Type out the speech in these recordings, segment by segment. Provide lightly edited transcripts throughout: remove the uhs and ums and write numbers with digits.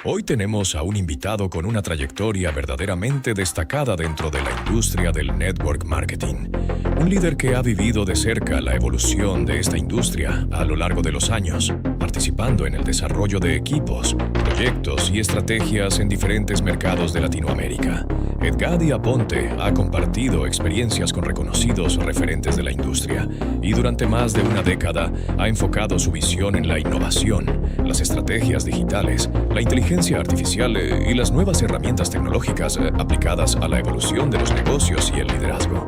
Hoy tenemos a un invitado con una trayectoria verdaderamente destacada dentro de la industria del network marketing. Un líder que ha vivido de cerca la evolución de esta industria a lo largo de los años, participando en el desarrollo de equipos, proyectos y estrategias en diferentes mercados de Latinoamérica. Edgadi Aponte ha compartido experiencias con reconocidos referentes de la industria y durante más de una década ha enfocado su visión en la innovación, las estrategias digitales, la inteligencia artificial y las nuevas herramientas tecnológicas aplicadas a la evolución de los negocios y el liderazgo.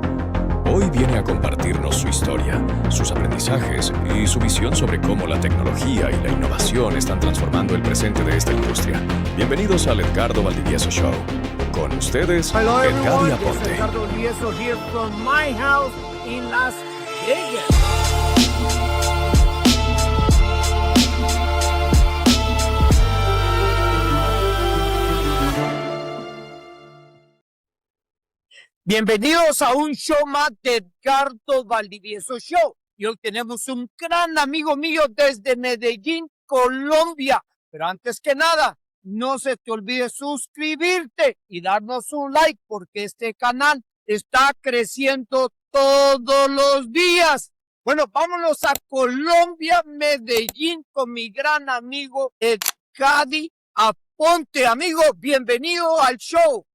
Hoy viene a compartirnos su historia, sus aprendizajes y su visión sobre cómo la tecnología y la innovación están transformando el presente de esta industria. Bienvenidos al Edgardo Valdivieso Show. Con ustedes, Hello Edgadi everyone, Aponte. it's Edgardo Valdivieso here from my house in Las Vegas. Bienvenidos a un show más de Edgardo Valdivieso Show. Y hoy tenemos un gran amigo mío desde Medellín, Colombia. Pero antes que nada, no se te olvide suscribirte y darnos un like porque este canal está creciendo todos los días. Bueno, vámonos a Colombia, Medellín, con mi gran amigo Edgadi Aponte. Amigo, bienvenido al show.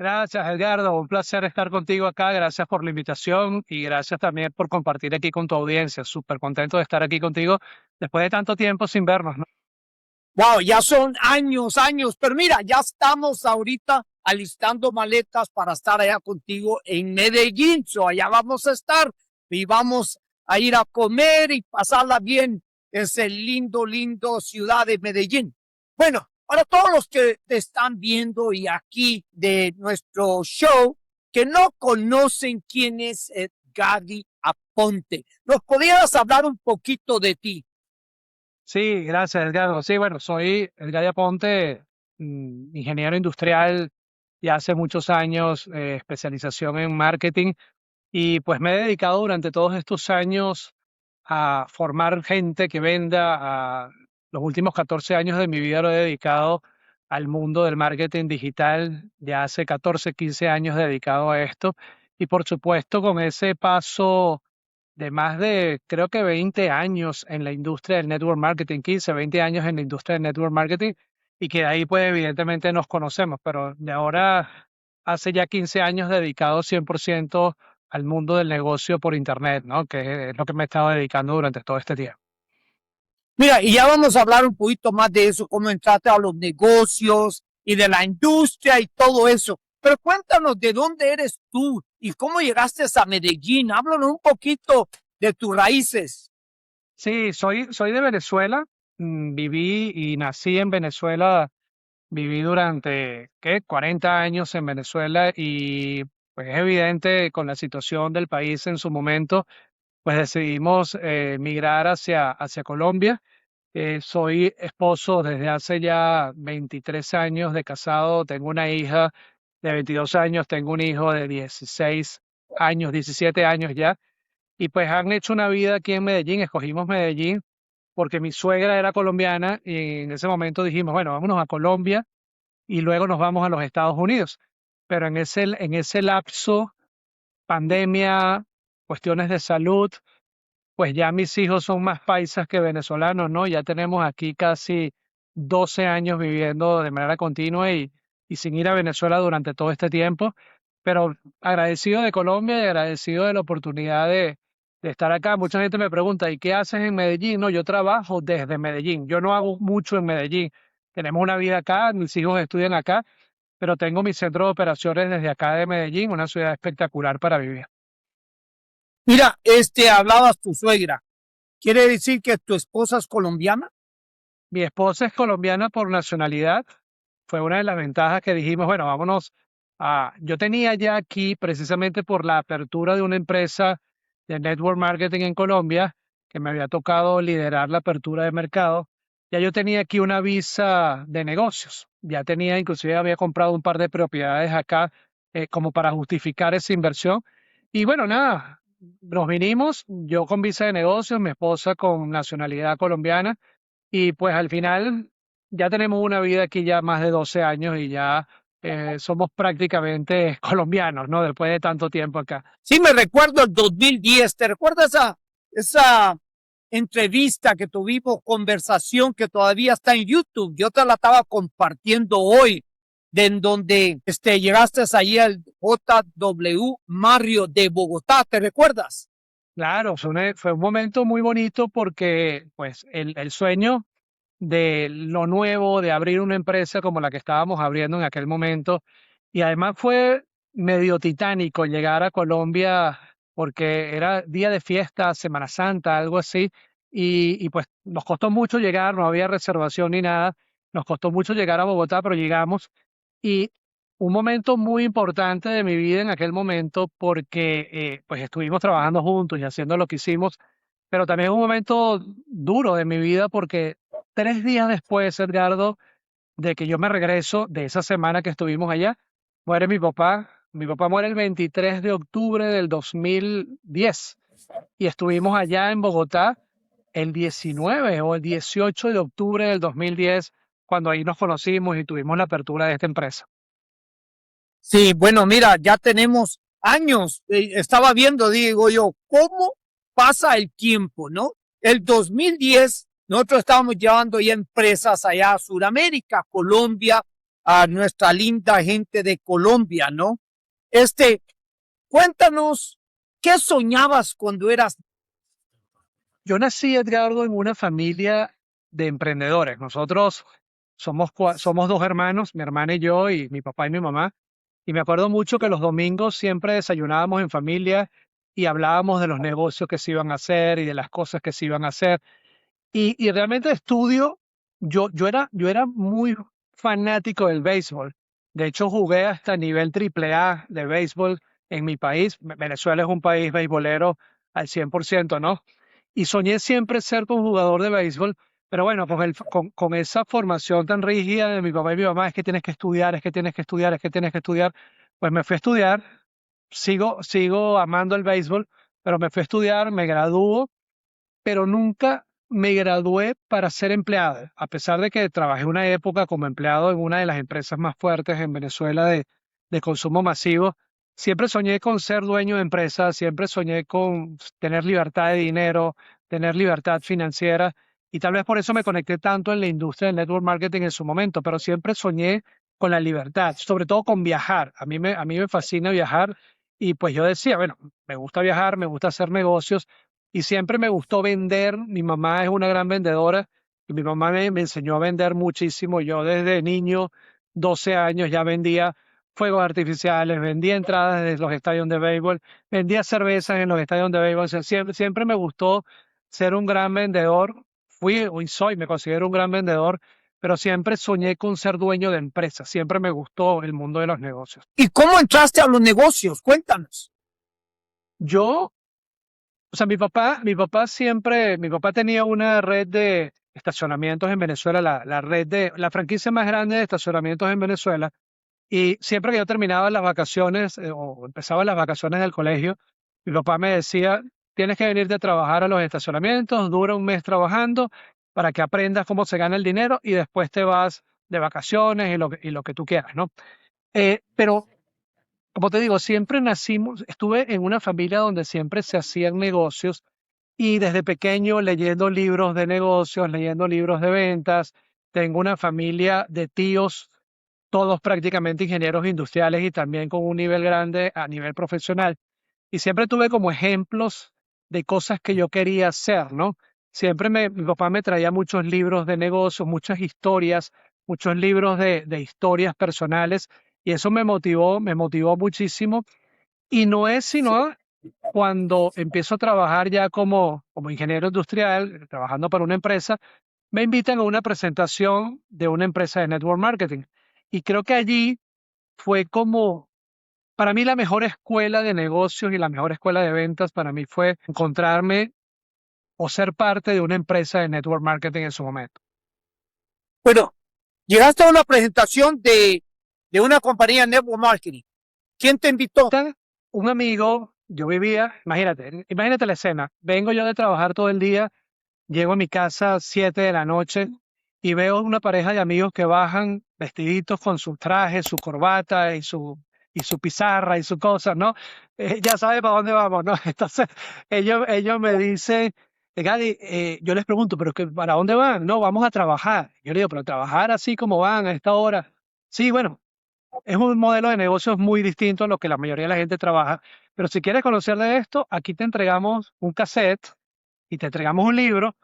Gracias, Edgardo. Un placer estar contigo acá. Gracias por la invitación y gracias también por compartir aquí con tu audiencia. Súper contento de estar aquí contigo después de tanto tiempo sin vernos, ¿no? Wow, ya son años, pero mira, ya estamos ahorita alistando maletas para estar allá contigo en Medellín. Allá vamos a estar y vamos a ir a comer y pasarla bien. Es el lindo ciudad de Medellín. Bueno, para todos los que te están viendo y aquí de nuestro show, que no conocen quién es Edgadi Aponte, ¿nos podrías hablar un poquito de ti? Sí, gracias, Edgardo. Sí, bueno, soy Edgardo Aponte, ingeniero industrial, ya hace muchos años, especialización en marketing, y pues me he dedicado durante todos estos años a formar gente que venda. Los últimos 14 años de mi vida lo he dedicado al mundo del marketing digital, ya hace 14, 15 años dedicado a esto, y por supuesto con ese paso de más de, creo que 20 años en la industria del network marketing, 15, 20 años en la industria del network marketing, y que de ahí pues evidentemente nos conocemos, pero de ahora hace ya 15 años dedicado 100% al mundo del negocio por internet, ¿no? Que es lo que me he estado dedicando durante todo este tiempo. Mira, y ya vamos a hablar un poquito más de eso, cómo entraste a los negocios y de la industria y todo eso. Pero cuéntanos de dónde eres tú y cómo llegaste a Medellín. Háblanos un poquito de tus raíces. Sí, soy de Venezuela, viví y nací en Venezuela, viví durante, ¿qué? 40 años en Venezuela y pues es evidente con la situación del país en su momento, pues decidimos migrar hacia Colombia. Soy esposo desde hace ya 23 años de casado, tengo una hija de 22 años, tengo un hijo de 16 años, 17 años ya, y pues han hecho una vida aquí en Medellín. Escogimos Medellín porque mi suegra era colombiana y en ese momento dijimos, bueno, vámonos a Colombia y luego nos vamos a los Estados Unidos. Pero en ese lapso, pandemia, cuestiones de salud, pues ya mis hijos son más paisas que venezolanos, ¿no? Ya tenemos aquí casi 12 años viviendo de manera continua y sin ir a Venezuela durante todo este tiempo, pero agradecido de Colombia y agradecido de la oportunidad de estar acá. Mucha gente me pregunta, ¿y qué haces en Medellín? No, yo trabajo desde Medellín, yo no hago mucho en Medellín. Tenemos una vida acá, mis hijos estudian acá, pero tengo mi centro de operaciones desde acá de Medellín, una ciudad espectacular para vivir. Mira, hablabas tu suegra. ¿Quiere decir que tu esposa es colombiana? Mi esposa es colombiana por nacionalidad. Fue una de las ventajas que dijimos, bueno, vámonos a... Yo tenía ya aquí, precisamente por la apertura de una empresa de network marketing en Colombia, que me había tocado liderar la apertura de mercado, ya yo tenía aquí una visa de negocios. Ya tenía, inclusive había comprado un par de propiedades acá como para justificar esa inversión. Y bueno, nada, nos vinimos, yo con visa de negocios, mi esposa con nacionalidad colombiana. Y pues al final ya tenemos una vida aquí ya más de 12 años y ya somos prácticamente colombianos, ¿no? Después de tanto tiempo acá. Sí, me recuerdo el 2010. ¿Te recuerdas esa entrevista que tuvimos, conversación que todavía está en YouTube? Yo te la estaba compartiendo hoy, de en donde llegaste allí al JW Mario de Bogotá, ¿te recuerdas? Claro, fue un momento muy bonito porque pues el sueño de lo nuevo, de abrir una empresa como la que estábamos abriendo en aquel momento. Y además fue medio titánico llegar a Colombia porque era día de fiesta, Semana Santa, algo así. Y pues nos costó mucho llegar, no había reservación ni nada. Nos costó mucho llegar a Bogotá, pero llegamos. Y un momento muy importante de mi vida en aquel momento porque pues estuvimos trabajando juntos y haciendo lo que hicimos, pero también un momento duro de mi vida porque 3 días después, Edgardo, de que yo me regreso de esa semana que estuvimos allá, muere mi papá. Mi papá muere el 23 de octubre del 2010 y estuvimos allá en Bogotá el 19 o el 18 de octubre del 2010, cuando ahí nos conocimos y tuvimos la apertura de esta empresa. Sí, bueno, mira, ya tenemos años. Estaba viendo, digo yo, cómo pasa el tiempo, ¿no? El 2010, nosotros estábamos llevando ya empresas allá a Sudamérica, Colombia, a nuestra linda gente de Colombia, ¿no? Este, Cuéntanos, ¿qué soñabas cuando eras? Yo nací, Edgardo, en una familia de emprendedores. Nosotros somos dos hermanos, mi hermana y yo, y mi papá y mi mamá. Y me acuerdo mucho que los domingos siempre desayunábamos en familia y hablábamos de los negocios que se iban a hacer y de las cosas que se iban a hacer. Y realmente estudio, yo era muy fanático del béisbol. De hecho, jugué hasta nivel triple A de béisbol en mi país. Venezuela es un país beisbolero al 100%, ¿no? Y soñé siempre ser un jugador de béisbol, pero bueno, con esa formación tan rígida de mi papá y mi mamá, es que tienes que estudiar, es que tienes que estudiar, es que tienes que estudiar, pues me fui a estudiar, sigo amando el béisbol, pero me fui a estudiar, me graduó, pero nunca me gradué para ser empleado, a pesar de que trabajé una época como empleado en una de las empresas más fuertes en Venezuela de consumo masivo. Siempre soñé con ser dueño de empresa, siempre soñé con tener libertad de dinero, tener libertad financiera, y tal vez por eso me conecté tanto en la industria del network marketing en su momento, pero siempre soñé con la libertad, sobre todo con viajar. A mí me fascina viajar y pues yo decía, bueno, me gusta viajar, me gusta hacer negocios y siempre me gustó vender. Mi mamá es una gran vendedora y mi mamá me enseñó a vender muchísimo. Yo desde niño, 12 años, ya vendía fuegos artificiales, vendía entradas de los estadios de béisbol, vendía cervezas en los estadios de béisbol. O sea, siempre me gustó ser un gran vendedor. Fui y soy, me considero un gran vendedor, pero siempre soñé con ser dueño de empresas. Siempre me gustó el mundo de los negocios. ¿Y cómo entraste a los negocios? Cuéntanos. Yo O sea, mi papá tenía una red de estacionamientos en Venezuela, la franquicia más grande de estacionamientos en Venezuela. Y siempre que yo terminaba las vacaciones o empezaba las vacaciones del colegio, mi papá me decía, tienes que venirte a trabajar a los estacionamientos, dura un mes trabajando para que aprendas cómo se gana el dinero y después te vas de vacaciones y lo que tú quieras, ¿no? Pero como te digo, estuve en una familia donde siempre se hacían negocios y desde pequeño leyendo libros de negocios, leyendo libros de ventas. Tengo una familia de tíos, todos prácticamente ingenieros industriales y también con un nivel grande a nivel profesional. Y siempre tuve como ejemplos de cosas que yo quería hacer, ¿no? Mi papá me traía muchos libros de negocios, muchas historias, muchos libros de historias personales y eso me motivó muchísimo. Y no es sino cuando empiezo a trabajar ya como ingeniero industrial, trabajando para una empresa, me invitan a una presentación de una empresa de network marketing. Y creo que allí fue como, para mí la mejor escuela de negocios y la mejor escuela de ventas para mí fue encontrarme o ser parte de una empresa de network marketing en su momento. Bueno, llegaste a una presentación de una compañía de network marketing. ¿Quién te invitó? Un amigo, yo vivía, imagínate la escena, vengo yo de trabajar todo el día, llego a mi casa 7 de la noche y veo una pareja de amigos que bajan vestiditos con sus trajes, su corbata y su pizarra y su cosa, ¿no? Ya sabe para dónde vamos, ¿no? Entonces ellos me dicen, Gadi, yo les pregunto, ¿pero para dónde van? No, vamos a trabajar. Yo le digo, pero trabajar así como van a esta hora. Sí, bueno, es un modelo de negocios muy distinto a lo que la mayoría de la gente trabaja, pero si quieres conocer de esto, aquí te entregamos un cassette y te entregamos un libro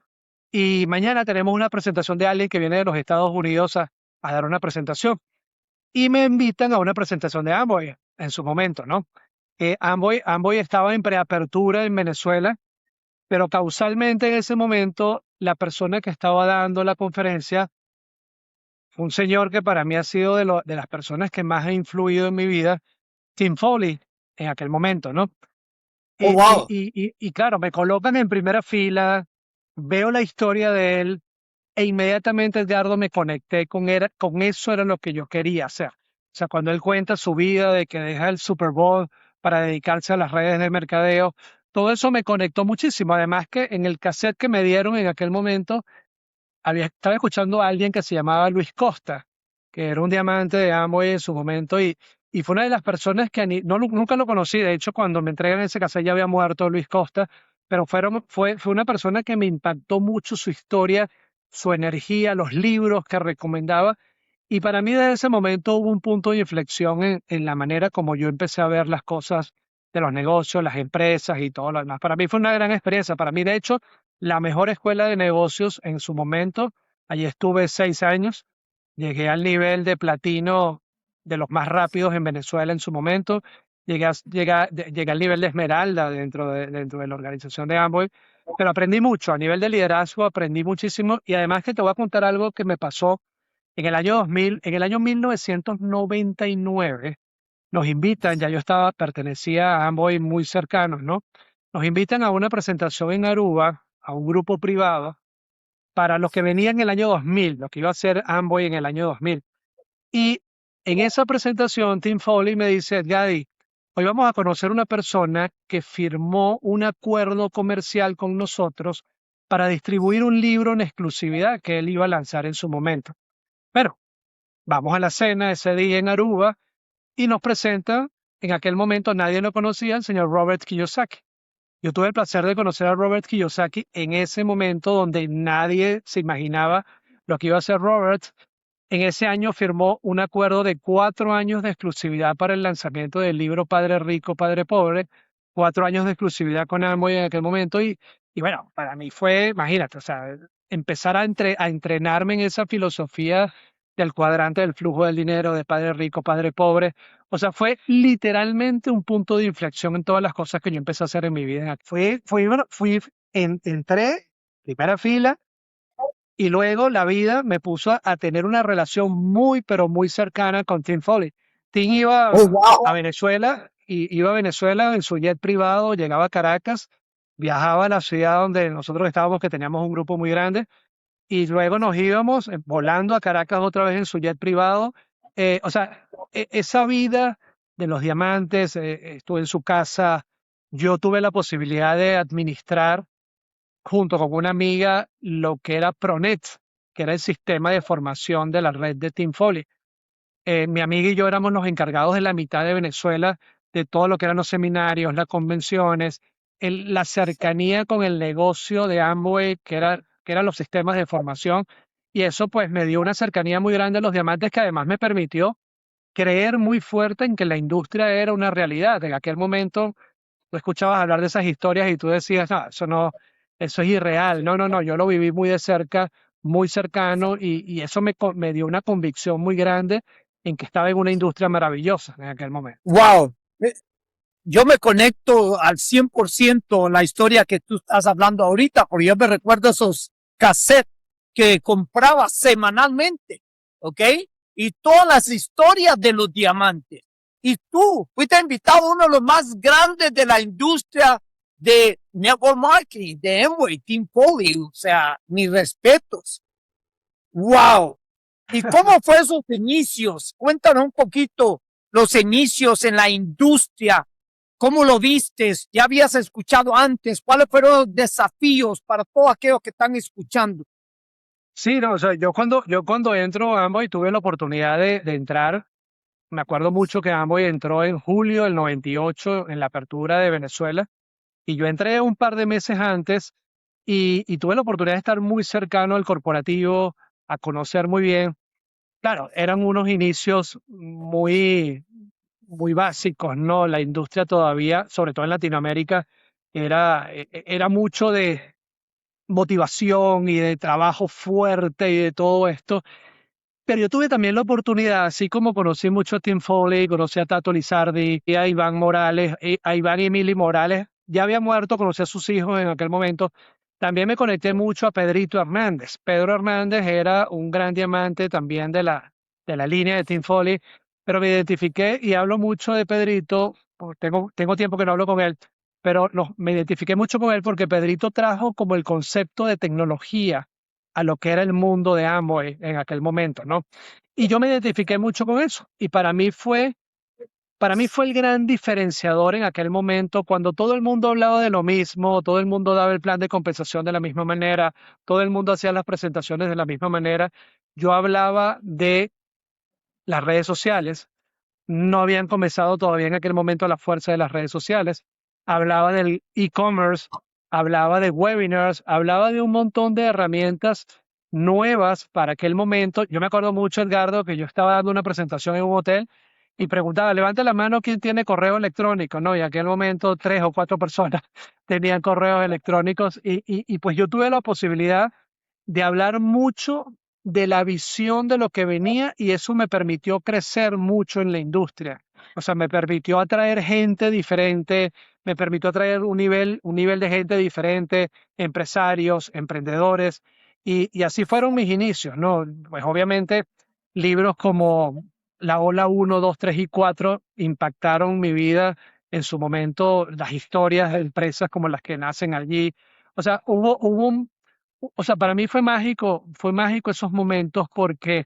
y mañana tenemos una presentación de alguien que viene de los Estados Unidos a dar una presentación. Y me invitan a una presentación de Amway en su momento, ¿no? Amway estaba en preapertura en Venezuela, pero causalmente en ese momento la persona que estaba dando la conferencia fue un señor que para mí ha sido de las personas que más ha influido en mi vida, Tim Foley, en aquel momento, ¿no? Oh, Y, y, wow. y claro, me colocan en primera fila, veo la historia de él e inmediatamente, Edgardo, me conecté con eso era lo que yo quería hacer. O sea, cuando él cuenta su vida de que deja el Super Bowl para dedicarse a las redes de mercadeo, todo eso me conectó muchísimo. Además que en el cassette que me dieron en aquel momento, estaba escuchando a alguien que se llamaba Luis Costa, que era un diamante de Amway en su momento y fue una de las personas que nunca lo conocí. De hecho, cuando me entregan ese cassette ya había muerto Luis Costa, pero fue una persona que me impactó mucho su historia, su energía, los libros que recomendaba. Y para mí desde ese momento hubo un punto de inflexión en la manera como yo empecé a ver las cosas de los negocios, las empresas y todo lo demás. Para mí fue una gran experiencia. Para mí, de hecho, la mejor escuela de negocios en su momento. Allí estuve 6 años. Llegué al nivel de platino de los más rápidos en Venezuela en su momento. Llegué al nivel de esmeralda dentro de la organización de Amway. Pero aprendí mucho. A nivel de liderazgo aprendí muchísimo. Y además que te voy a contar algo que me pasó en el año 2000, en el año 1999 nos invitan, ya yo pertenecía a Amway muy cercanos, ¿no? Nos invitan a una presentación en Aruba, a un grupo privado, para los que venían en el año 2000, lo que iba a ser Amway en el año 2000. Y en esa presentación, Tim Foley me dice, Gadi, hoy vamos a conocer una persona que firmó un acuerdo comercial con nosotros para distribuir un libro en exclusividad que él iba a lanzar en su momento. Pero vamos a la cena ese día en Aruba y nos presenta, en aquel momento nadie lo conocía, el señor Robert Kiyosaki. Yo tuve el placer de conocer a Robert Kiyosaki en ese momento donde nadie se imaginaba lo que iba a hacer Robert. En ese año firmó un acuerdo de 4 años de exclusividad para el lanzamiento del libro Padre Rico, Padre Pobre, 4 años de exclusividad con Amway en aquel momento y bueno, para mí fue, imagínate, o sea, empezar a entrenarme en esa filosofía del cuadrante del flujo del dinero, de Padre Rico, Padre Pobre. O sea, fue literalmente un punto de inflexión en todas las cosas que yo empecé a hacer en mi vida. Entré, primera fila, y luego la vida me puso a tener una relación muy, pero muy cercana con Tim Foley. Tim Oh, iba a wow. Venezuela, y iba a Venezuela en su jet privado, llegaba a Caracas, viajaba a la ciudad donde nosotros estábamos, que teníamos un grupo muy grande, y luego nos íbamos volando a Caracas otra vez en su jet privado. O sea, esa vida de los diamantes, estuve en su casa, yo tuve la posibilidad de administrar junto con una amiga lo que era Pronet, que era el sistema de formación de la red de Team Foley. Mi amiga y yo éramos los encargados de la mitad de Venezuela, de todo lo que eran los seminarios, las convenciones, la cercanía con el negocio de Amway, que eran los sistemas de formación. Y eso pues me dio una cercanía muy grande a los diamantes que además me permitió creer muy fuerte en que la industria era una realidad. En aquel momento tú escuchabas hablar de esas historias y tú decías, no, eso no, eso es irreal. No, no, no, yo lo viví muy de cerca, muy cercano y eso me dio una convicción muy grande en que estaba en una industria maravillosa en aquel momento. Wow. Yo me conecto al 100% la historia que tú estás hablando ahorita, porque yo me recuerdo esos cassettes que compraba semanalmente, ¿ok? Y todas las historias de los diamantes. Y tú fuiste invitado a uno de los más grandes de la industria de network marketing, de Amway, Tim Foley, o sea, mis respetos. Wow. ¿Y cómo fue esos inicios? Cuéntanos un poquito los inicios en la industria. ¿Cómo lo vistes? ¿Ya habías escuchado antes? ¿Cuáles fueron los desafíos para todos aquellos que están escuchando? Sí, no, o sea, yo cuando entro a Amway tuve la oportunidad de entrar. Me acuerdo mucho que Amway entró en julio del 98 en la apertura de Venezuela y yo entré un par de meses antes y tuve la oportunidad de estar muy cercano al corporativo, a conocer muy bien. Claro, eran unos inicios muy básicos, ¿no? La industria todavía, sobre todo en Latinoamérica, era mucho de motivación y de trabajo fuerte y de todo esto. Pero yo tuve también la oportunidad, así como conocí mucho a Tim Foley, conocí a Tato Lizardi, y a Iván Morales, a Iván y Emily Morales, ya había muerto, conocí a sus hijos en aquel momento. También me conecté mucho a Pedrito Hernández. Pedro Hernández era un gran diamante también de la línea de Tim Foley, pero me identifiqué y hablo mucho de Pedrito, porque tengo tiempo que no hablo con él, pero me identifiqué mucho con él porque Pedrito trajo como el concepto de tecnología a lo que era el mundo de Amway en aquel momento, ¿no? Y yo me identifiqué mucho con eso. Y para mí fue el gran diferenciador en aquel momento, cuando todo el mundo hablaba de lo mismo, todo el mundo daba el plan de compensación de la misma manera, todo el mundo hacía las presentaciones de la misma manera. Yo hablaba de las redes sociales, no habían comenzado todavía en aquel momento la fuerza de las redes sociales. Hablaba del e-commerce, hablaba de webinars, hablaba de un montón de herramientas nuevas para aquel momento. Yo me acuerdo mucho, Edgardo, que yo estaba dando una presentación en un hotel y preguntaba, levante la mano quién tiene correo electrónico, ¿no? Y en aquel momento 3 o 4 personas tenían correos electrónicos y pues yo tuve la posibilidad de hablar mucho de la visión de lo que venía y eso me permitió crecer mucho en la industria. O sea, me permitió atraer gente diferente, me permitió atraer un nivel de gente diferente, empresarios, emprendedores, y así fueron mis inicios, ¿no? Pues obviamente libros como La Ola 1, 2, 3 y 4 impactaron mi vida en su momento, las historias de empresas como las que nacen allí. O sea, o sea, para mí fue mágico esos momentos porque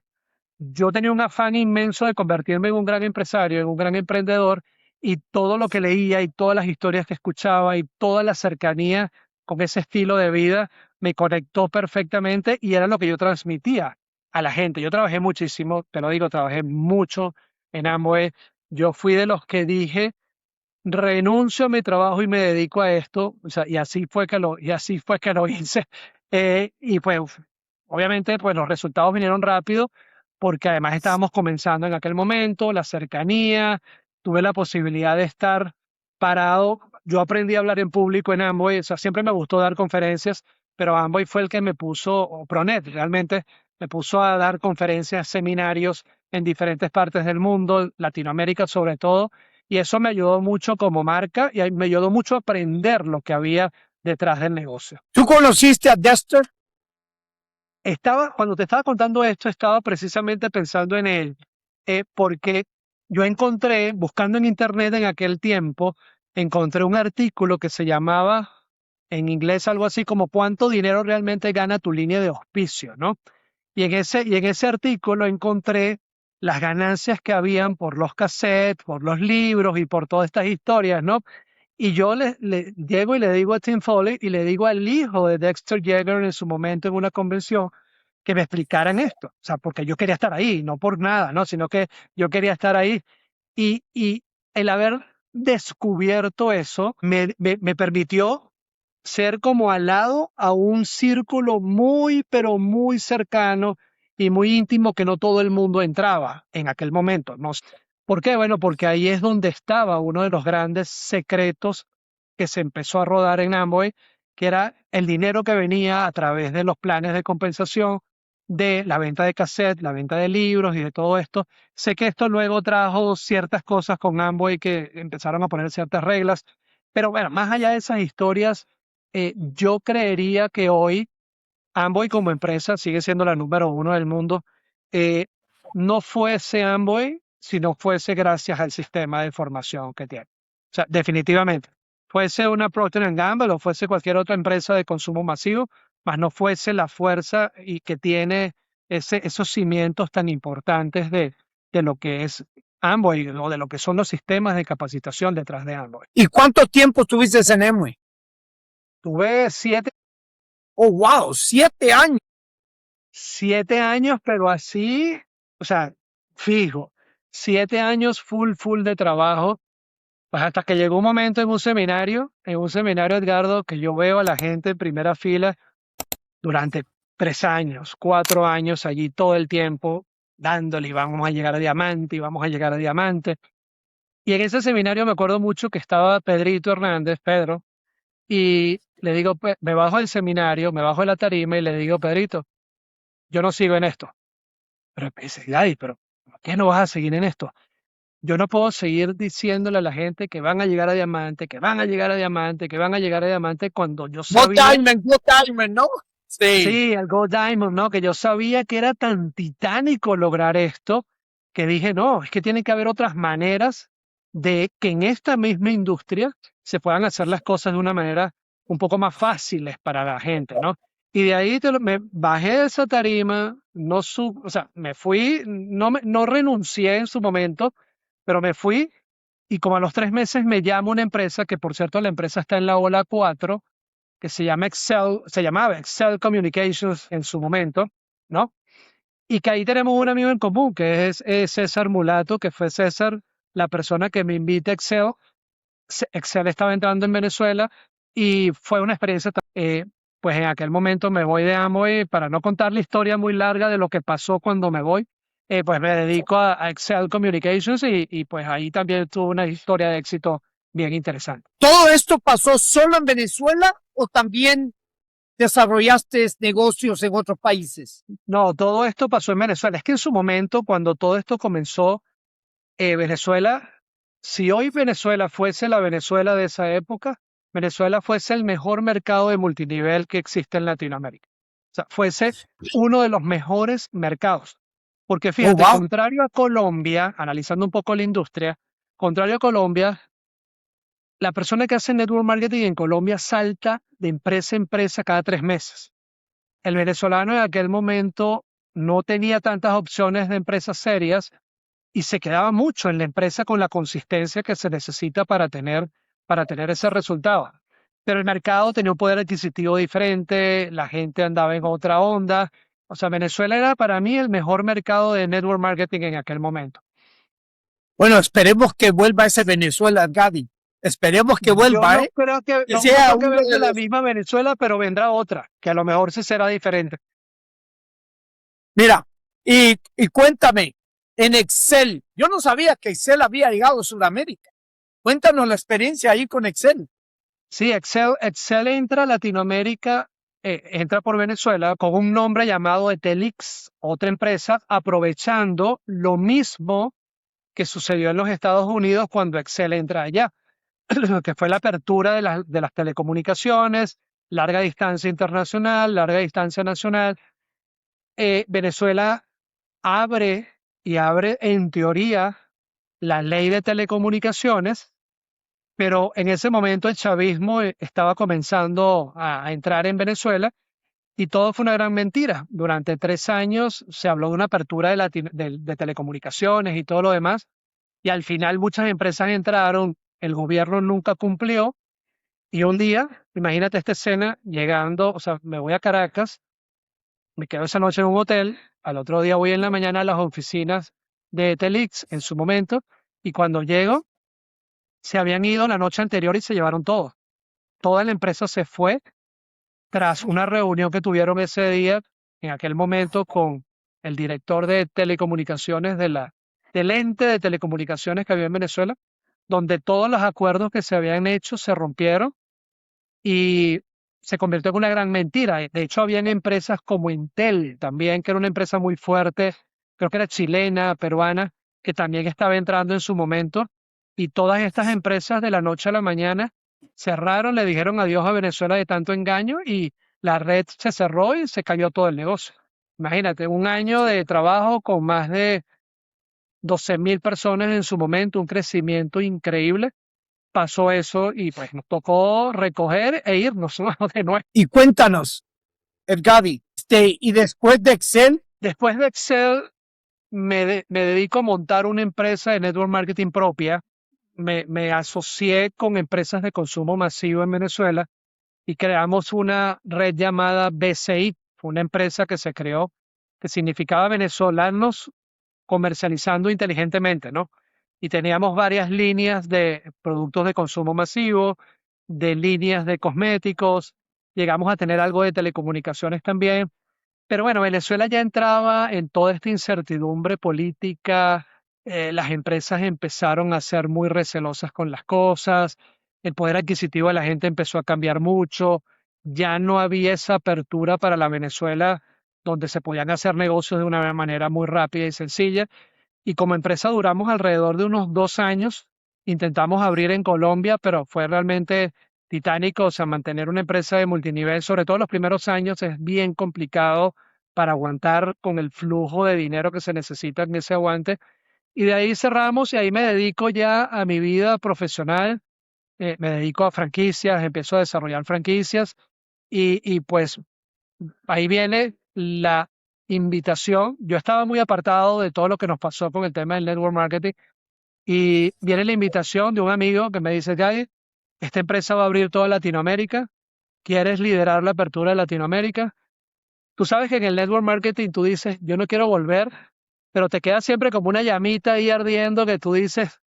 yo tenía un afán inmenso de convertirme en un gran empresario, en un gran emprendedor, y todo lo que leía y todas las historias que escuchaba y toda la cercanía con ese estilo de vida me conectó perfectamente y era lo que yo transmitía a la gente. Yo trabajé muchísimo, te lo digo, trabajé mucho en Amway. Yo fui de los que dije, renuncio a mi trabajo y me dedico a esto, o sea, y así fue que lo hice. Y pues, obviamente, pues los resultados vinieron rápido, porque además estábamos comenzando en aquel momento, la cercanía, tuve la posibilidad de estar parado. Yo aprendí a hablar en público en Amway, o sea, siempre me gustó dar conferencias, pero Amway fue el que me puso, o Pronet realmente, me puso a dar conferencias, seminarios en diferentes partes del mundo, Latinoamérica sobre todo, y eso me ayudó mucho como marca y me ayudó mucho a aprender lo que había detrás del negocio. ¿Tú conociste a Dexter? Cuando te estaba contando esto, estaba precisamente pensando en él, porque yo encontré, buscando en internet en aquel tiempo, encontré un artículo que se llamaba, en inglés algo así como ¿cuánto dinero realmente gana tu línea de auspicio?, ¿no? Y en ese artículo encontré las ganancias que habían por los cassettes, por los libros y por todas estas historias, ¿no? Y yo le llego y le digo a Tim Foley y le digo al hijo de Dexter Yeager en su momento en una convención que me explicaran esto. O sea, porque yo quería estar ahí, no por nada, ¿no? Sino que yo quería estar ahí. Y el haber descubierto eso me permitió ser como al lado a un círculo muy, pero muy cercano y muy íntimo que no todo el mundo entraba en aquel momento, ¿no? ¿Por qué? Bueno, porque ahí es donde estaba uno de los grandes secretos que se empezó a rodar en Amway, que era el dinero que venía a través de los planes de compensación, de la venta de cassette, la venta de libros y de todo esto. Sé que esto luego trajo ciertas cosas con Amway que empezaron a poner ciertas reglas, pero bueno, más allá de esas historias, yo creería que hoy Amway como empresa sigue siendo la número uno del mundo. Eh, no fuese Amway si no fuese gracias al sistema de formación que tiene. O sea, definitivamente. Fuese una Procter Gamble o fuese cualquier otra empresa de consumo masivo, más no fuese la fuerza y que tiene esos cimientos tan importantes de lo que es Amway o de lo que son los sistemas de capacitación detrás de Amway. ¿Y cuánto tiempo estuviste en Amway? Tuve 7. Oh, wow, 7 años. 7 años, pero así, o sea, fijo. 7 años full de trabajo. Pues hasta que llegó un momento en un seminario, Edgardo, que yo veo a la gente en primera fila durante 3 años, 4 años allí todo el tiempo, dándole, y vamos a llegar a diamante, y vamos a llegar a diamante. Y en ese seminario me acuerdo mucho que estaba Pedrito Hernández, Pedro, y le digo, me bajo del seminario, me bajo de la tarima y le digo, Pedrito, yo no sigo en esto. Pero me dice, Gladys, pero ¿por qué no vas a seguir en esto? Yo no puedo seguir diciéndole a la gente que van a llegar a diamante, que van a llegar a diamante, que van a llegar a diamante cuando yo sabía, Go Diamond, ¿no? Sí. sí, al Gold Diamond, ¿no? Que yo sabía que era tan titánico lograr esto, que dije, no, es que tiene que haber otras maneras de que en esta misma industria se puedan hacer las cosas de una manera un poco más fáciles para la gente, ¿no? Y de ahí me bajé de esa tarima, o sea, me fui, no renuncié en su momento, pero me fui y como a los 3 meses me llama una empresa, que por cierto la empresa está en la ola 4, que se llamaba Excel Communications en su momento, ¿no? Y que ahí tenemos un amigo en común, que es César Mulato, que fue César la persona que me invita a Excel. Excel estaba entrando en Venezuela y fue una experiencia, pues en aquel momento me voy de Amway, para no contar la historia muy larga de lo que pasó cuando me voy, pues me dedico a Excel Communications y pues ahí también tuve una historia de éxito bien interesante. ¿Todo esto pasó solo en Venezuela o también desarrollaste negocios en otros países? No, todo esto pasó en Venezuela. Es que en su momento, cuando todo esto comenzó, Venezuela, si hoy Venezuela fuese la Venezuela de esa época, Venezuela fuese el mejor mercado de multinivel que existe en Latinoamérica. O sea, fuese uno de los mejores mercados. Porque Oh, fíjate, wow. contrario a Colombia, analizando un poco la industria, contrario a Colombia, la persona que hace network marketing en Colombia salta de empresa a empresa cada 3 meses. El venezolano en aquel momento no tenía tantas opciones de empresas serias y se quedaba mucho en la empresa con la consistencia que se necesita para tener ese resultado. Pero el mercado tenía un poder adquisitivo diferente, la gente andaba en otra onda. O sea, Venezuela era para mí el mejor mercado de network marketing en aquel momento. Bueno, esperemos que vuelva ese Venezuela, Gadi. Esperemos que Yo vuelva, no ¿eh? creo que, Que no, no sea creo que uno venga de la los... misma Venezuela, pero vendrá otra, que a lo mejor sí será diferente. Mira, y cuéntame, en Excel, yo no sabía que Excel había llegado a Sudamérica. Cuéntanos la experiencia ahí con Excel. Sí, Excel entra a Latinoamérica, entra por Venezuela con un nombre llamado Etelix, otra empresa, aprovechando lo mismo que sucedió en los Estados Unidos cuando Excel entra allá, que fue la apertura de las telecomunicaciones, larga distancia internacional, larga distancia nacional. Venezuela abre en teoría la ley de telecomunicaciones, pero en ese momento el chavismo estaba comenzando a entrar en Venezuela y todo fue una gran mentira. Durante 3 años se habló de una apertura de telecomunicaciones y todo lo demás, y al final muchas empresas entraron, el gobierno nunca cumplió, y un día, imagínate esta escena, llegando, o sea, me voy a Caracas, me quedo esa noche en un hotel, al otro día voy en la mañana a las oficinas de Telix en su momento, y cuando llego, se habían ido la noche anterior y se llevaron todo. Toda la empresa se fue tras una reunión que tuvieron ese día, en aquel momento, con el director de telecomunicaciones del ente de telecomunicaciones que había en Venezuela, donde todos los acuerdos que se habían hecho se rompieron y se convirtió en una gran mentira. De hecho, habían empresas como Intel también, que era una empresa muy fuerte, creo que era chilena, peruana, que también estaba entrando en su momento, y todas estas empresas de la noche a la mañana cerraron, le dijeron adiós a Venezuela de tanto engaño y la red se cerró y se cayó todo el negocio. Imagínate, un año de trabajo con más de 12.000 personas en su momento, un crecimiento increíble. Pasó eso y pues nos tocó recoger e irnos, ¿no? De nuevo. Y cuéntanos, Gadi, y después de Excel, Después de Excel, me dedico a montar una empresa de network marketing propia. Me asocié con empresas de consumo masivo en Venezuela y creamos una red llamada BCI, una empresa que se creó que significaba venezolanos comercializando inteligentemente, ¿no? Y teníamos varias líneas de productos de consumo masivo, de líneas de cosméticos, llegamos a tener algo de telecomunicaciones también. Pero bueno, Venezuela ya entraba en toda esta incertidumbre política, las empresas empezaron a ser muy recelosas con las cosas, el poder adquisitivo de la gente empezó a cambiar mucho, ya no había esa apertura para la Venezuela donde se podían hacer negocios de una manera muy rápida y sencilla. Y como empresa duramos alrededor de unos 2 años. Intentamos abrir en Colombia, pero fue realmente titánico. O sea, mantener una empresa de multinivel, sobre todo los primeros años, es bien complicado para aguantar con el flujo de dinero que se necesita en ese aguante. Y de ahí cerramos y ahí me dedico ya a mi vida profesional. Me dedico a franquicias, empiezo a desarrollar franquicias y pues ahí viene la invitación. Yo estaba muy apartado de todo lo que nos pasó con el tema del network marketing y viene la invitación de un amigo que me dice, Gary, esta empresa va a abrir toda Latinoamérica, ¿quieres liderar la apertura de Latinoamérica? Tú sabes que en el network marketing tú dices, yo no quiero volver, pero te queda siempre como una llamita ahí ardiendo que tú dices,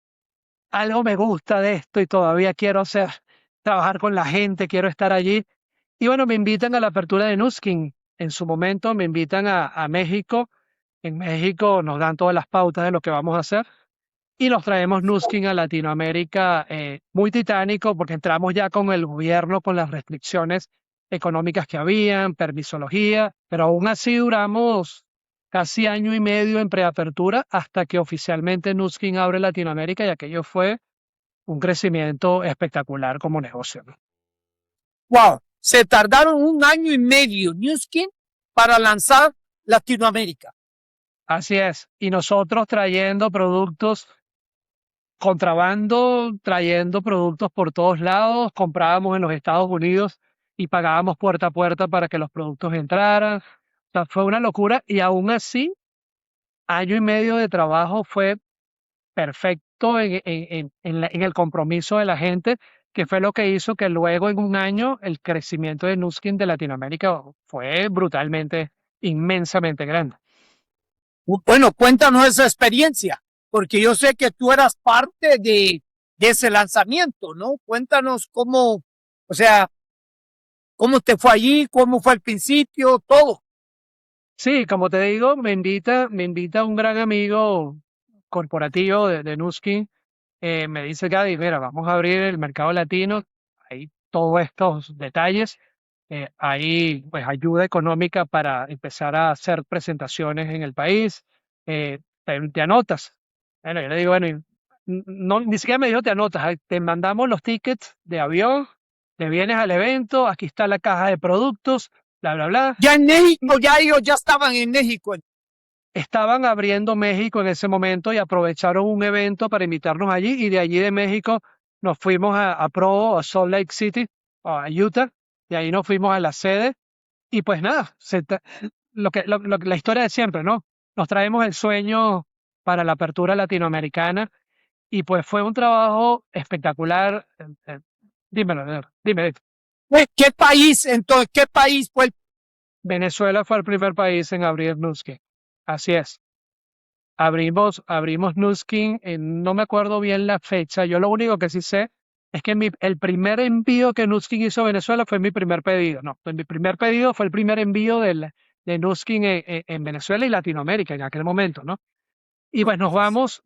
algo me gusta de esto y todavía quiero hacer, trabajar con la gente, quiero estar allí. Y bueno, me invitan a la apertura de Nuskin. En su momento me invitan a México. En México nos dan todas las pautas de lo que vamos a hacer y nos traemos Nuskin a Latinoamérica, muy titánico porque entramos ya con el gobierno, con las restricciones económicas que habían, permisología, pero aún así duramos casi año y medio en preapertura hasta que oficialmente Nuskin abre Latinoamérica y aquello fue un crecimiento espectacular como negocio, ¿no? Wow, se tardaron 1 año y medio, Newskin, para lanzar Latinoamérica. Así es. Y nosotros trayendo productos, contrabando, trayendo productos por todos lados, comprábamos en los Estados Unidos y pagábamos puerta a puerta para que los productos entraran. O sea, fue una locura y aún así, año y medio de trabajo fue perfecto en el compromiso de la gente, que fue lo que hizo que luego en un año el crecimiento de Nuskin de Latinoamérica fue brutalmente, inmensamente grande. Bueno, cuéntanos esa experiencia, porque yo sé que tú eras parte de ese lanzamiento, ¿no? Cuéntanos cómo, o sea, cómo te fue allí, cómo fue al principio, todo. Sí, como te digo, me invita un gran amigo corporativo de Nuskin. Me dice, Gadi, mira, vamos a abrir el mercado latino. Hay todos estos detalles. Hay pues ayuda económica para empezar a hacer presentaciones en el país. Te anotas. Bueno, yo le digo, bueno, no, ni siquiera me dijo te anotas. Te mandamos los tickets de avión, te vienes al evento, aquí está la caja de productos, bla, bla, bla. Ya en México, ya ellos ya estaban en México. Estaban abriendo México en ese momento y aprovecharon un evento para invitarnos allí y de allí de México nos fuimos a Provo, a Salt Lake City, a Utah, y ahí nos fuimos a la sede y pues nada, la historia de siempre, ¿no? Nos traemos el sueño para la apertura latinoamericana y pues fue un trabajo espectacular. Dímelo, dime. ¿Qué país, entonces, qué país fue el... Venezuela fue el primer país en abrir Nuskin. Así es. Abrimos Nuskin, no me acuerdo bien la fecha. Yo lo único que sí sé es que el primer envío que Nuskin hizo a Venezuela fue mi primer pedido. No, mi primer pedido fue el primer envío de Nuskin en Venezuela y Latinoamérica en aquel momento, ¿no? Y pues nos vamos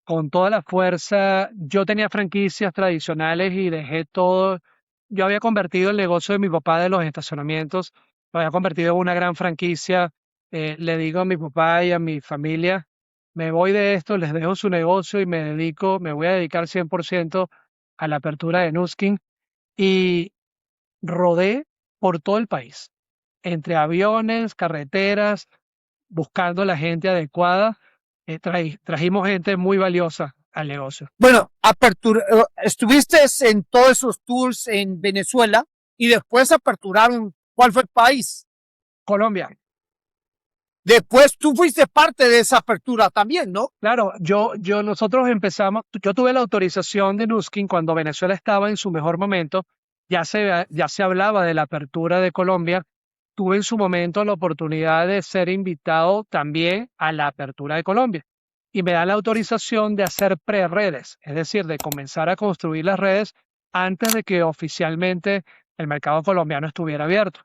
con toda la fuerza. Yo tenía franquicias tradicionales y dejé todo. Yo había convertido el negocio de mi papá de los estacionamientos, lo había convertido en una gran franquicia. Le digo a mi papá y a mi familia, me voy de esto, les dejo su negocio y me voy a dedicar 100% a la apertura de Nuskin. Y rodé por todo el país, entre aviones, carreteras, buscando la gente adecuada. Trajimos gente muy valiosa al negocio. Bueno, estuviste en todos esos tours en Venezuela y después aperturaron, ¿cuál fue el país? Colombia. Después tú fuiste parte de esa apertura también, ¿no? Claro, nosotros empezamos, yo tuve la autorización de Nuskin cuando Venezuela estaba en su mejor momento, ya se hablaba de la apertura de Colombia, tuve en su momento la oportunidad de ser invitado también a la apertura de Colombia y me da la autorización de hacer pre-redes, es decir, de comenzar a construir las redes antes de que oficialmente el mercado colombiano estuviera abierto.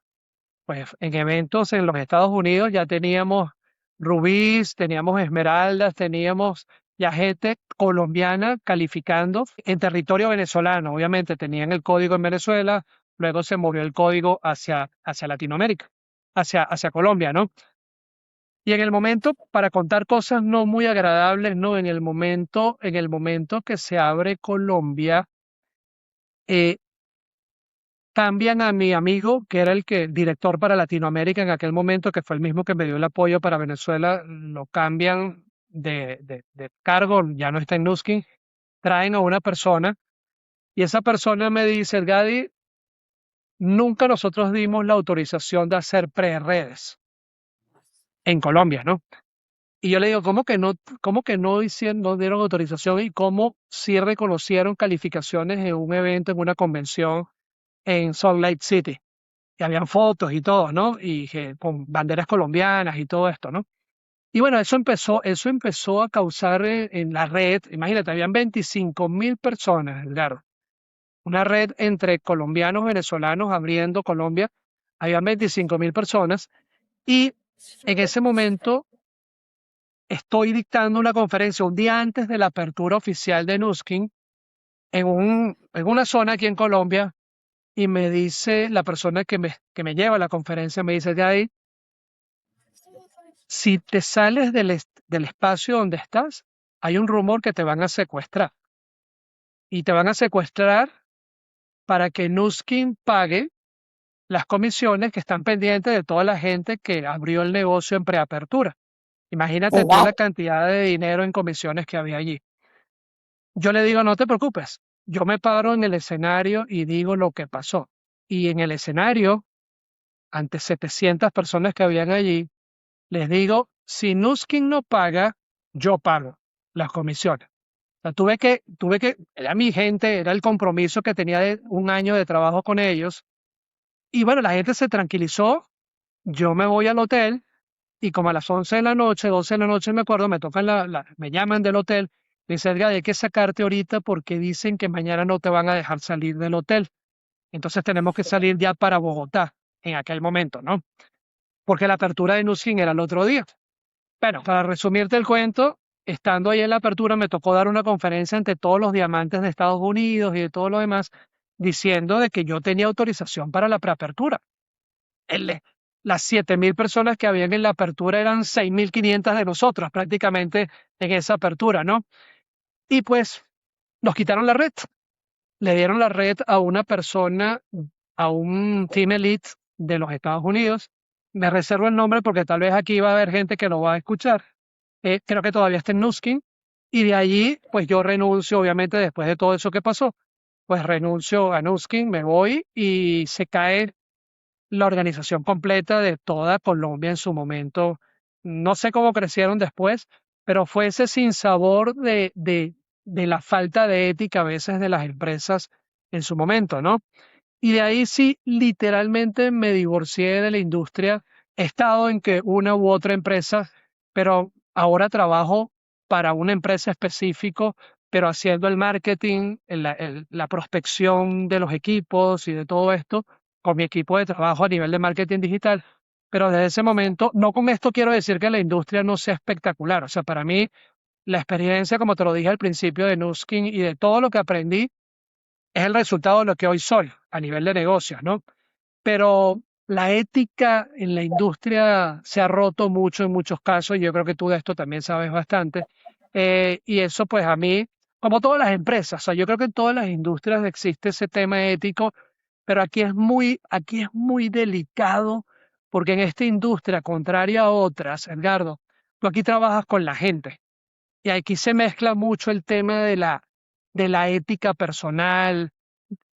Pues en eventos en los Estados Unidos ya teníamos rubíes, teníamos esmeraldas, teníamos ya gente colombiana calificando en territorio venezolano. Obviamente tenían el código en Venezuela, luego se movió el código hacia Latinoamérica, hacia Colombia, ¿no? Y en el momento, para contar cosas no muy agradables, ¿no? En el momento que se abre Colombia, eh, cambian a mi amigo, que era director para Latinoamérica en aquel momento, que fue el mismo que me dio el apoyo para Venezuela, lo cambian de cargo, ya no está en Nuskin, traen a una persona y esa persona me dice, Gadi, nunca nosotros dimos la autorización de hacer pre-redes en Colombia, ¿no? Y yo le digo, cómo que no hicieron, no dieron autorización y cómo sí reconocieron calificaciones en un evento, en una convención en Salt Lake City? Y habían fotos y todo, ¿no? Y con banderas colombianas y todo esto, ¿no? Y bueno, eso empezó a causar en la red, imagínate, habían 25.000 personas, Edgar, una red entre colombianos, venezolanos abriendo Colombia, habían 25.000 personas y en ese momento estoy dictando una conferencia un día antes de la apertura oficial de Nuskin en una zona aquí en Colombia y me dice la persona que me lleva a la conferencia, me dice, Gay, si te sales del espacio donde estás, hay un rumor que te van a secuestrar. Y te van a secuestrar para que Nuskin pague las comisiones que están pendientes de toda la gente que abrió el negocio en preapertura. Imagínate tú la cantidad de dinero en comisiones que había allí. Yo le digo, no te preocupes, yo me paro en el escenario y digo lo que pasó. Y en el escenario, ante 700 personas que habían allí, les digo, si Nuskin no paga, yo pago las comisiones. O sea, era mi gente, era el compromiso que tenía de un año de trabajo con ellos. Y bueno, la gente se tranquilizó, yo me voy al hotel y como a las 11 de la noche, 12 de la noche, me acuerdo, me llaman del hotel, me dicen, Edgar, hay que sacarte ahorita porque dicen que mañana no te van a dejar salir del hotel. Entonces tenemos que salir ya para Bogotá en aquel momento, ¿no? Porque la apertura de Nuskin era el otro día. Bueno, para resumirte el cuento, estando ahí en la apertura me tocó dar una conferencia ante todos los diamantes de Estados Unidos y de todo lo demás, diciendo de que yo tenía autorización para la preapertura. Las 7.000 personas que habían en la apertura eran 6.500 de nosotros prácticamente en esa apertura, ¿no? Y pues nos quitaron la red, le dieron la red a una persona, a un team elite de los Estados Unidos. Me reservo el nombre porque tal vez aquí va a haber gente que lo va a escuchar. Creo que todavía está en Nuskin. Y de allí, pues yo renuncio, obviamente, después de todo eso que pasó, pues renuncio a Nuskin, me voy y se cae la organización completa de toda Colombia en su momento. No sé cómo crecieron después, pero fue ese sinsabor de la falta de ética a veces de las empresas en su momento, ¿no? Y de ahí sí, literalmente me divorcié de la industria. He estado en que una u otra empresa, pero ahora trabajo para una empresa específica, pero haciendo el marketing, la prospección de los equipos y de todo esto con mi equipo de trabajo a nivel de marketing digital. Pero desde ese momento, no con esto quiero decir que la industria no sea espectacular. O sea, para mí, la experiencia, como te lo dije al principio de Nuskin y de todo lo que aprendí, es el resultado de lo que hoy soy a nivel de negocios, ¿no? Pero la ética en la industria se ha roto mucho en muchos casos y yo creo que tú de esto también sabes bastante. Y eso pues a mí, como todas las empresas, o sea, yo creo que en todas las industrias existe ese tema ético, pero aquí es muy delicado porque en esta industria, contraria a otras, Edgardo, tú aquí trabajas con la gente y aquí se mezcla mucho el tema de la ética personal,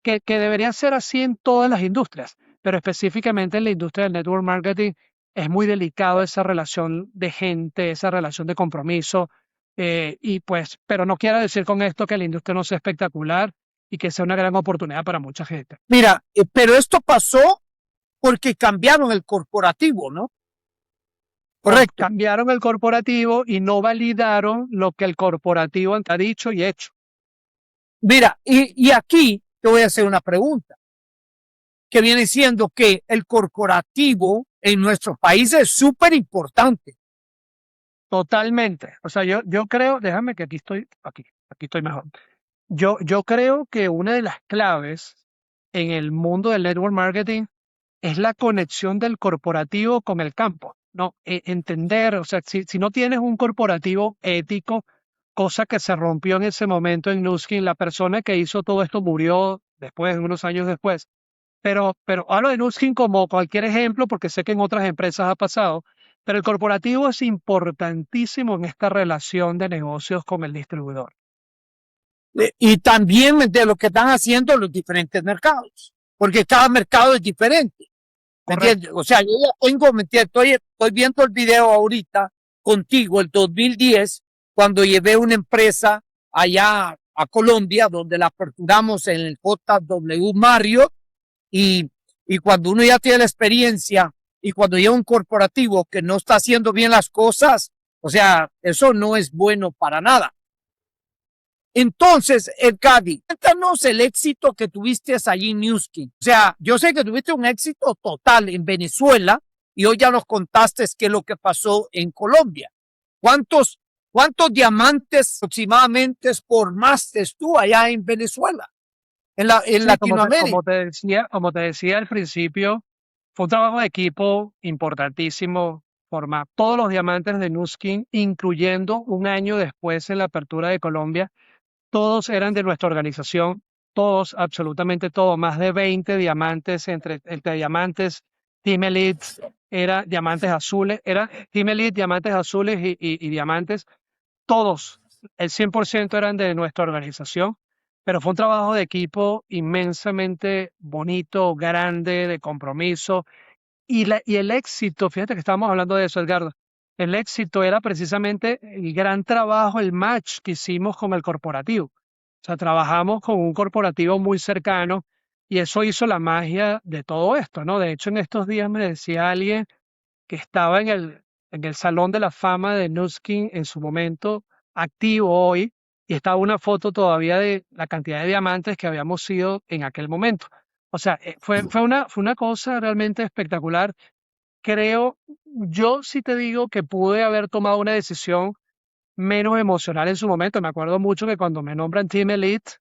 que debería ser así en todas las industrias, pero específicamente en la industria del network marketing es muy delicado esa relación de gente, esa relación de compromiso, y pues, pero no quiero decir con esto que la industria no sea espectacular y que sea una gran oportunidad para mucha gente. Mira, pero esto pasó porque cambiaron el corporativo, ¿no? No, Correcto. cambiaron el corporativo y no validaron lo que el corporativo ha dicho y hecho. Mira, y aquí te voy a hacer una pregunta, que viene siendo que el corporativo en nuestros países es súper importante. Totalmente. O sea, yo creo, déjame que aquí estoy mejor. Yo creo que una de las claves en el mundo del network marketing es la conexión del corporativo con el campo, ¿no? Entender, o sea, si no tienes un corporativo ético, cosa que se rompió en ese momento en Nuskin, la persona que hizo todo esto murió después, unos años después. Pero hablo de Nuskin como cualquier ejemplo, porque sé que en otras empresas ha pasado, pero el corporativo es importantísimo en esta relación de negocios con el distribuidor. Y también de lo que están haciendo los diferentes mercados, porque cada mercado es diferente. ¿Me Correcto. entiendes? O sea, yo ya tengo, ¿me entiendes? Estoy viendo el video ahorita contigo, el 2010, cuando llevé una empresa allá a Colombia, donde la aperturamos en el JW Mario, y cuando uno ya tiene la experiencia y cuando lleva un corporativo que no está haciendo bien las cosas, o sea, eso no es bueno para nada. Entonces, Ercadi, cuéntanos el éxito que tuviste allí en Newskin. O sea, yo sé que tuviste un éxito total en Venezuela y hoy ya nos contaste qué es lo que pasó en Colombia. ¿Cuántos diamantes aproximadamente formaste tú allá en Venezuela, en Sí, Latinoamérica? como te decía al principio, fue un trabajo de equipo importantísimo formar todos los diamantes de Nuskin, incluyendo un año después en la apertura de Colombia. Todos eran de nuestra organización, todos, absolutamente todos, más de 20 diamantes entre diamantes, Team Elite, era diamantes azules, era Team Elite, diamantes azules y diamantes, todos, el 100% eran de nuestra organización, pero fue un trabajo de equipo inmensamente bonito, grande, de compromiso, y el éxito, fíjate que estábamos hablando de eso, Edgardo, el éxito era precisamente el gran trabajo, el match que hicimos con el corporativo. O sea, trabajamos con un corporativo muy cercano y eso hizo la magia de todo esto, ¿no? De hecho, en estos días me decía alguien que estaba en el Salón de la Fama de Nuskin en su momento, activo hoy, y estaba una foto todavía de la cantidad de diamantes que habíamos sido en aquel momento. O sea, fue una cosa realmente espectacular. Creo, yo sí te digo que pude haber tomado una decisión menos emocional en su momento. Me acuerdo mucho que cuando me nombran Team Elite,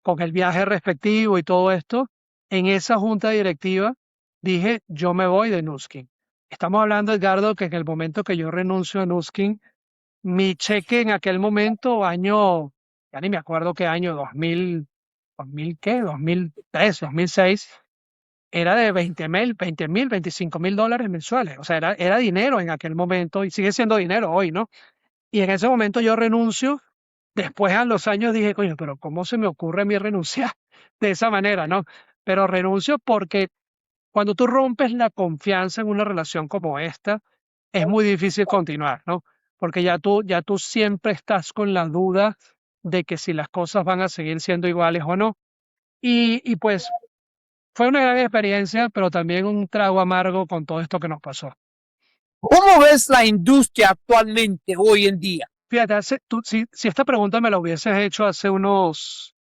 con el viaje respectivo y todo esto, en esa junta directiva dije, yo me voy de Nuskin. Estamos hablando, Edgardo, que en el momento que yo renuncio a Nuskin, mi cheque en aquel momento, año, ya ni me acuerdo qué año, 2000 ¿qué? 2003, 2006, era de 20.000, 25.000 dólares mensuales. O sea, era dinero en aquel momento y sigue siendo dinero hoy, ¿no? Y en ese momento yo renuncio. Después a los años dije, coño, pero ¿cómo se me ocurre a mí renunciar de esa manera, no? Pero renuncio porque cuando tú rompes la confianza en una relación como esta, es muy difícil continuar, ¿no? Porque ya tú siempre estás con la duda de que si las cosas van a seguir siendo iguales o no. Y pues fue una gran experiencia, pero también un trago amargo con todo esto que nos pasó. ¿Cómo ves la industria actualmente, hoy en día? Fíjate, si esta pregunta me la hubieses hecho hace unos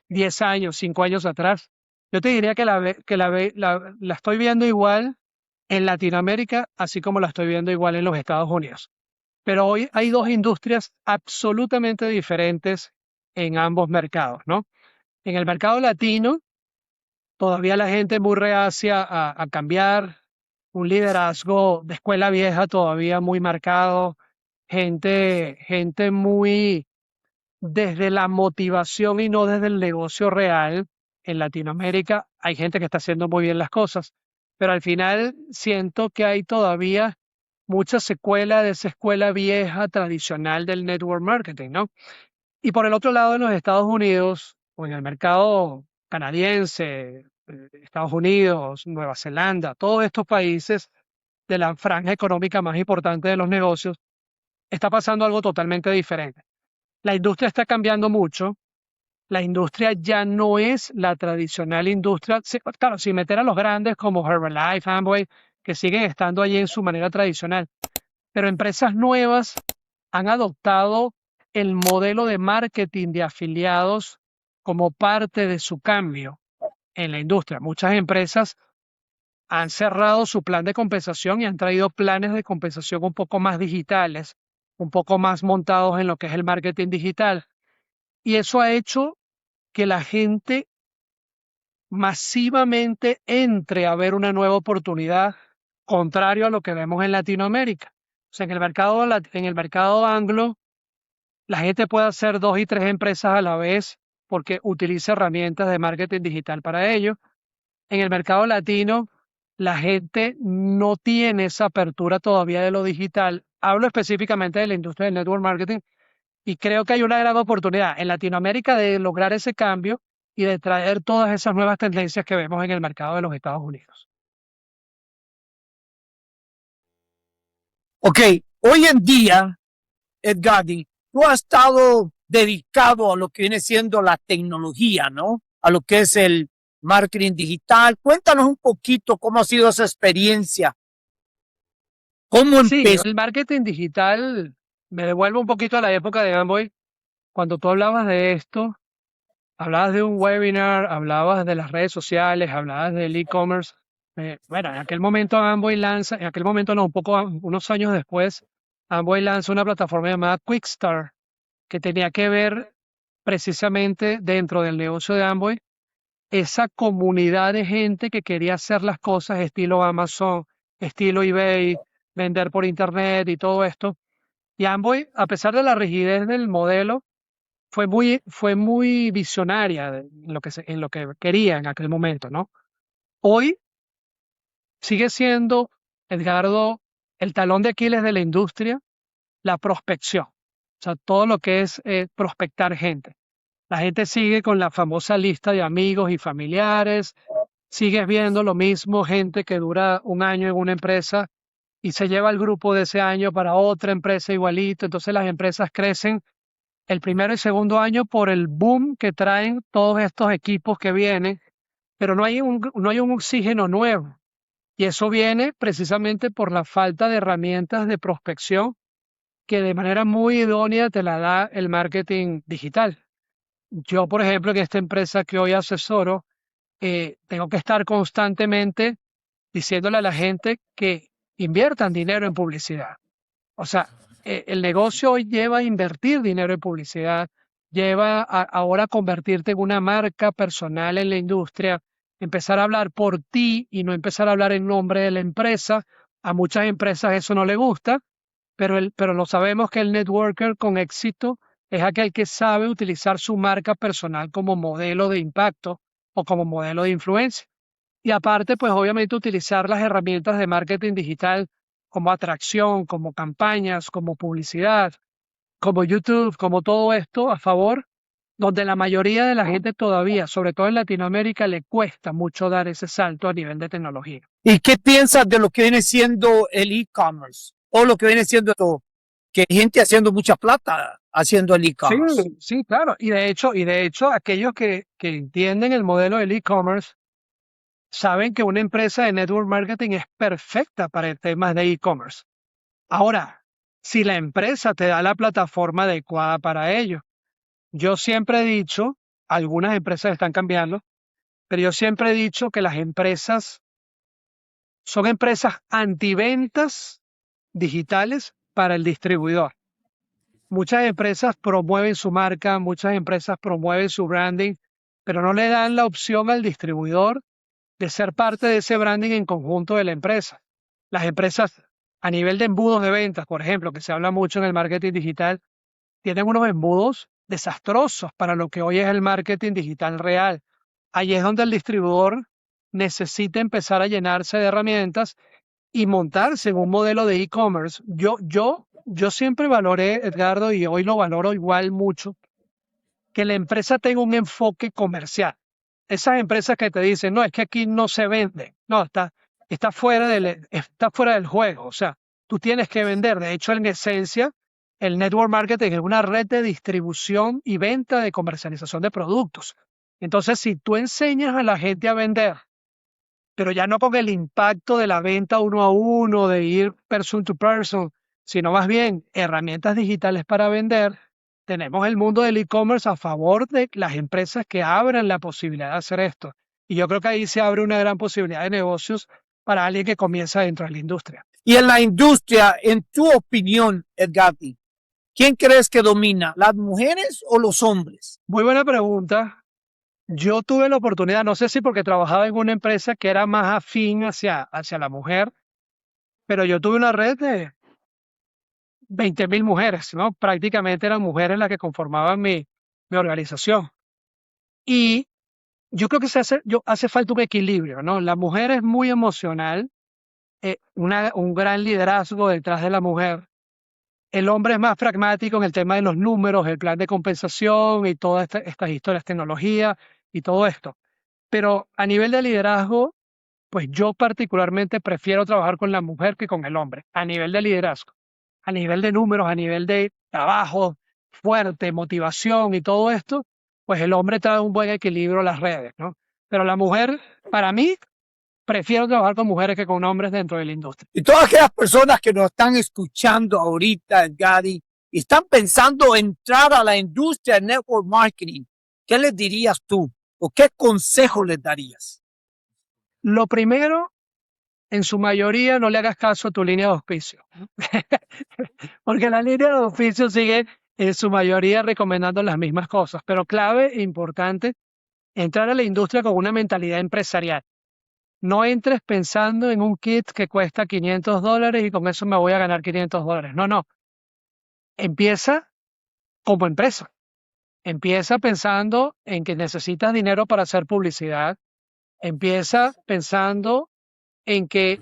10 años, 5 años atrás, yo te diría que la estoy viendo igual en Latinoamérica, así como la estoy viendo igual en los Estados Unidos. Pero hoy hay dos industrias absolutamente diferentes en ambos mercados, ¿no? En el mercado latino, todavía la gente es muy reacia a cambiar, un liderazgo de escuela vieja todavía muy marcado, gente muy desde la motivación y no desde el negocio real. En Latinoamérica hay gente que está haciendo muy bien las cosas, pero al final siento que hay todavía mucha secuela de esa escuela vieja tradicional del network marketing, ¿no? Y por el otro lado, en los Estados Unidos o en el mercado canadiense, Estados Unidos, Nueva Zelanda, todos estos países de la franja económica más importante de los negocios, está pasando algo totalmente diferente. La industria está cambiando mucho, la industria ya no es la tradicional industria. Claro, sin meter a los grandes como Herbalife, Amway, que siguen estando allí en su manera tradicional. Pero empresas nuevas han adoptado el modelo de marketing de afiliados como parte de su cambio en la industria. Muchas empresas han cerrado su plan de compensación y han traído planes de compensación un poco más digitales, un poco más montados en lo que es el marketing digital. Y eso ha hecho que la gente masivamente entre a ver una nueva oportunidad, contrario a lo que vemos en Latinoamérica. O sea, en el mercado anglo, la gente puede hacer 2 y 3 empresas a la vez porque utiliza herramientas de marketing digital para ello. En el mercado latino, la gente no tiene esa apertura todavía de lo digital. Hablo específicamente de la industria del network marketing y creo que hay una gran oportunidad en Latinoamérica de lograr ese cambio y de traer todas esas nuevas tendencias que vemos en el mercado de los Estados Unidos. Ok, hoy en día, Edgardi, tú has estado dedicado a lo que viene siendo la tecnología, ¿no? A lo que es el marketing digital. Cuéntanos un poquito cómo ha sido esa experiencia. ¿Cómo Sí, empezó? el marketing digital me devuelve un poquito a la época de Amway. Cuando tú hablabas de esto, hablabas de un webinar, hablabas de las redes sociales, hablabas del e-commerce. Bueno, en aquel momento Amway lanza, en aquel momento no, unos años después, Amway lanza una plataforma llamada Quickstar, que tenía que ver precisamente dentro del negocio de Amway, esa comunidad de gente que quería hacer las cosas estilo Amazon, estilo eBay, vender por internet y todo esto. Y Amway, a pesar de la rigidez del modelo, fue muy visionaria en lo que quería en aquel momento, ¿no? Hoy sigue siendo, Edgardo, el talón de Aquiles de la industria, la prospección. O sea, todo lo que es prospectar gente. La gente sigue con la famosa lista de amigos y familiares, sigues viendo lo mismo, gente que dura un año en una empresa y se lleva el grupo de ese año para otra empresa igualito. Entonces las empresas crecen el primero y segundo año por el boom que traen todos estos equipos que vienen, pero no hay un oxígeno nuevo. Y eso viene precisamente por la falta de herramientas de prospección que de manera muy idónea te la da el marketing digital. Yo, por ejemplo, en esta empresa que hoy asesoro, tengo que estar constantemente diciéndole a la gente que inviertan dinero en publicidad. O sea, el negocio hoy lleva a invertir dinero en publicidad, lleva ahora a convertirte en una marca personal en la industria, empezar a hablar por ti y no empezar a hablar en nombre de la empresa. A muchas empresas eso no le gusta, pero lo sabemos que el networker con éxito es aquel que sabe utilizar su marca personal como modelo de impacto o como modelo de influencia. Y aparte, pues obviamente utilizar las herramientas de marketing digital como atracción, como campañas, como publicidad, como YouTube, como todo esto a favor, donde la mayoría de la gente todavía, sobre todo en Latinoamérica, le cuesta mucho dar ese salto a nivel de tecnología. ¿Y qué piensas de lo que viene siendo el e-commerce? O lo que viene siendo esto, que hay gente haciendo mucha plata haciendo el Sí, e-commerce. sí, claro. Y de hecho, aquellos que entienden el modelo del e-commerce saben que una empresa de network marketing es perfecta para temas de e-commerce. Ahora, si la empresa te da la plataforma adecuada para ello, yo siempre he dicho, algunas empresas están cambiando, pero yo siempre he dicho que las empresas son empresas antiventas digitales para el distribuidor. Muchas empresas promueven su marca, muchas empresas promueven su branding, pero no le dan la opción al distribuidor de ser parte de ese branding en conjunto de la empresa. Las empresas a nivel de embudos de ventas, por ejemplo, que se habla mucho en el marketing digital, tienen unos embudos desastrosos para lo que hoy es el marketing digital real. Allí es donde el distribuidor necesita empezar a llenarse de herramientas y montarse en un modelo de e-commerce. Yo siempre valoré, Edgardo, y hoy lo valoro igual mucho, que la empresa tenga un enfoque comercial. Esas empresas que te dicen, no, es que aquí no se vende, no, está fuera del juego. O sea, tú tienes que vender. De hecho, en esencia, el network marketing es una red de distribución y venta de comercialización de productos. Entonces, si tú enseñas a la gente a vender, pero ya no con el impacto de la venta uno a uno, de ir person to person, sino más bien herramientas digitales para vender, tenemos el mundo del e-commerce a favor de las empresas que abran la posibilidad de hacer esto. Y yo creo que ahí se abre una gran posibilidad de negocios para alguien que comienza dentro de la industria. Y en la industria, en tu opinión, Edgardi, ¿quién crees que domina, las mujeres o los hombres? Muy buena pregunta. Yo tuve la oportunidad, no sé si porque trabajaba en una empresa que era más afín hacia la mujer, pero yo tuve una red de 20.000 mujeres, ¿no? Prácticamente eran mujeres las que conformaban mi organización. Y yo creo que hace falta un equilibrio, ¿no? La mujer es muy emocional, un gran liderazgo detrás de la mujer. El hombre es más pragmático en el tema de los números, el plan de compensación y todas estas historias, tecnología y todo esto. Pero a nivel de liderazgo, pues yo particularmente prefiero trabajar con la mujer que con el hombre, a nivel de liderazgo, a nivel de números, a nivel de trabajo fuerte, motivación y todo esto, pues el hombre trae un buen equilibrio a las redes, ¿no? Pero la mujer, para mí, prefiero trabajar con mujeres que con hombres dentro de la industria. Y todas aquellas personas que nos están escuchando ahorita, Edgardi, y están pensando entrar a la industria de network marketing, ¿qué les dirías tú? ¿O qué consejo les darías? Lo primero, en su mayoría, no le hagas caso a tu línea de auspicio. Porque la línea de auspicio sigue en su mayoría recomendando las mismas cosas. Pero clave e importante, entrar a la industria con una mentalidad empresarial. No entres pensando en un kit que cuesta $500 y con eso me voy a ganar $500. No, no. Empieza como empresa. Empieza pensando en que necesitas dinero para hacer publicidad. Empieza pensando en que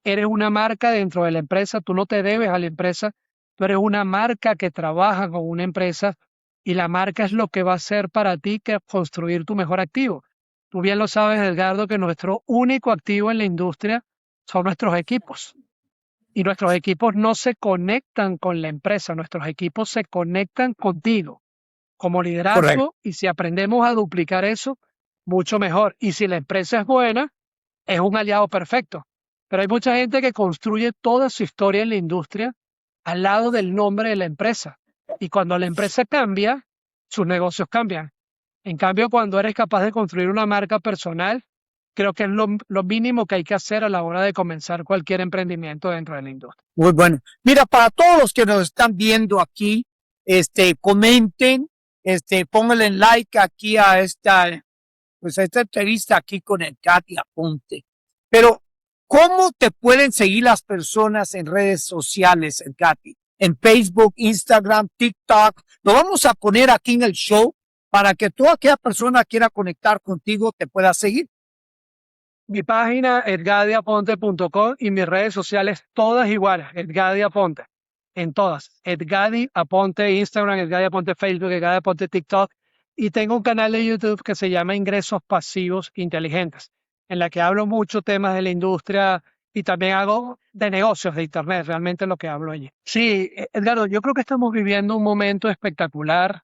eres una marca dentro de la empresa, tú no te debes a la empresa, tú eres una marca que trabaja con una empresa y la marca es lo que va a hacer para ti que construir tu mejor activo. Tú bien lo sabes, Edgardo, que nuestro único activo en la industria son nuestros equipos. Y nuestros equipos no se conectan con la empresa, nuestros equipos se conectan contigo como liderazgo. Correcto. Y si aprendemos a duplicar eso, mucho mejor. Y si la empresa es buena, es un aliado perfecto. Pero hay mucha gente que construye toda su historia en la industria al lado del nombre de la empresa. Y cuando la empresa cambia, sus negocios cambian. En cambio, cuando eres capaz de construir una marca personal, creo que es lo mínimo que hay que hacer a la hora de comenzar cualquier emprendimiento dentro de la industria. Muy bueno. Mira, para todos los que nos están viendo aquí, comenten, pónganle like aquí a esta entrevista aquí con el Katy Aponte. Pero, ¿cómo te pueden seguir las personas en redes sociales, el Katy? En Facebook, Instagram, TikTok. Lo vamos a poner aquí en el show para que toda aquella persona que quiera conectar contigo te pueda seguir. Mi página, edgadiaponte.com, y mis redes sociales todas iguales, Edgadi Aponte, en todas. Edgadi Aponte, Instagram, Edgadi Aponte, Facebook, Edgadi Aponte, TikTok. Y tengo un canal de YouTube que se llama Ingresos Pasivos Inteligentes, en la que hablo mucho temas de la industria y también hago de negocios de Internet, realmente lo que hablo allí. Sí, Edgardo, yo creo que estamos viviendo un momento espectacular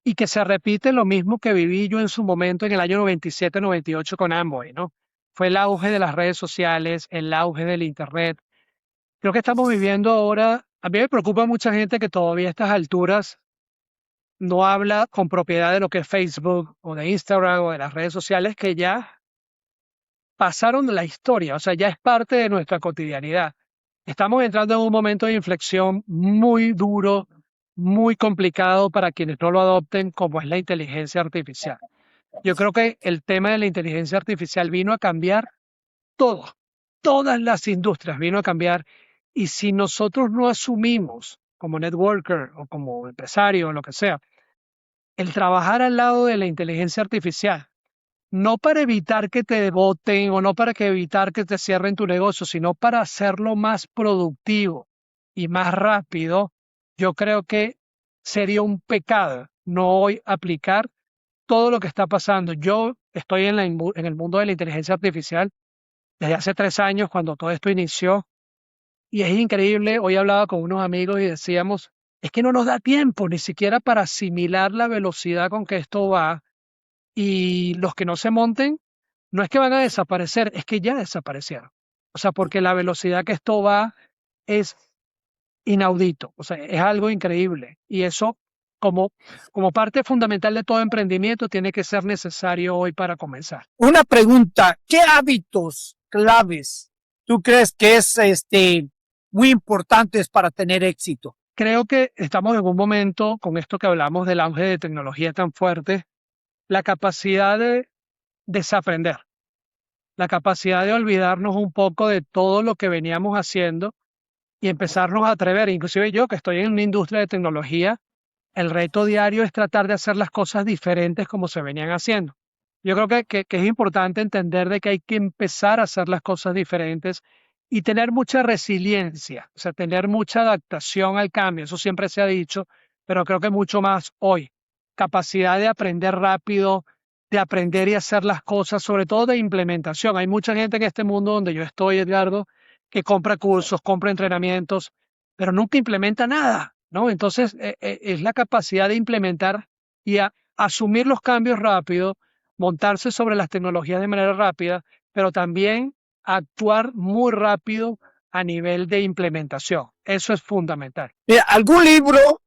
y que se repite lo mismo que viví yo en su momento en el año 97-98 con Amway, ¿no? Fue el auge de las redes sociales, el auge del Internet. Creo que estamos viviendo ahora, a mí me preocupa mucha gente que todavía a estas alturas no habla con propiedad de lo que es Facebook o de Instagram o de las redes sociales que ya pasaron de la historia, o sea, ya es parte de nuestra cotidianidad. Estamos entrando en un momento de inflexión muy duro, muy complicado para quienes no lo adopten, como es la inteligencia artificial. Yo creo que el tema de la inteligencia artificial vino a cambiar todo, todas las industrias vino a cambiar. Y si nosotros no asumimos como networker o como empresario o lo que sea, el trabajar al lado de la inteligencia artificial, no para evitar que te voten o no para evitar que te cierren tu negocio, sino para hacerlo más productivo y más rápido, yo creo que sería un pecado no hoy aplicar todo lo que está pasando. Yo estoy en el mundo de la inteligencia artificial desde hace 3 años, cuando todo esto inició, y es increíble. Hoy hablaba con unos amigos y decíamos, es que no nos da tiempo ni siquiera para asimilar la velocidad con que esto va, y los que no se monten, no es que van a desaparecer, es que ya desaparecieron. O sea, porque la velocidad que esto va es inaudito, o sea, es algo increíble. Y eso, como, como parte fundamental de todo emprendimiento, tiene que ser necesario hoy para comenzar. Una pregunta, ¿qué hábitos claves tú crees que es muy importantes para tener éxito? Creo que estamos en un momento, con esto que hablamos del auge de tecnología tan fuerte, la capacidad de desaprender, la capacidad de olvidarnos un poco de todo lo que veníamos haciendo y empezarnos a atrever. Inclusive yo, que estoy en una industria de tecnología, el reto diario es tratar de hacer las cosas diferentes como se venían haciendo. Yo creo que es importante entender de que hay que empezar a hacer las cosas diferentes y tener mucha resiliencia, o sea, tener mucha adaptación al cambio. Eso siempre se ha dicho, pero creo que mucho más hoy. Capacidad de aprender rápido, de aprender y hacer las cosas, sobre todo de implementación. Hay mucha gente en este mundo donde yo estoy, Edgardo, que compra cursos, compra entrenamientos, pero nunca implementa nada, ¿no? Entonces, es la capacidad de implementar y asumir los cambios rápido, montarse sobre las tecnologías de manera rápida, pero también actuar muy rápido a nivel de implementación. Eso es fundamental. Mira, ¿algún libro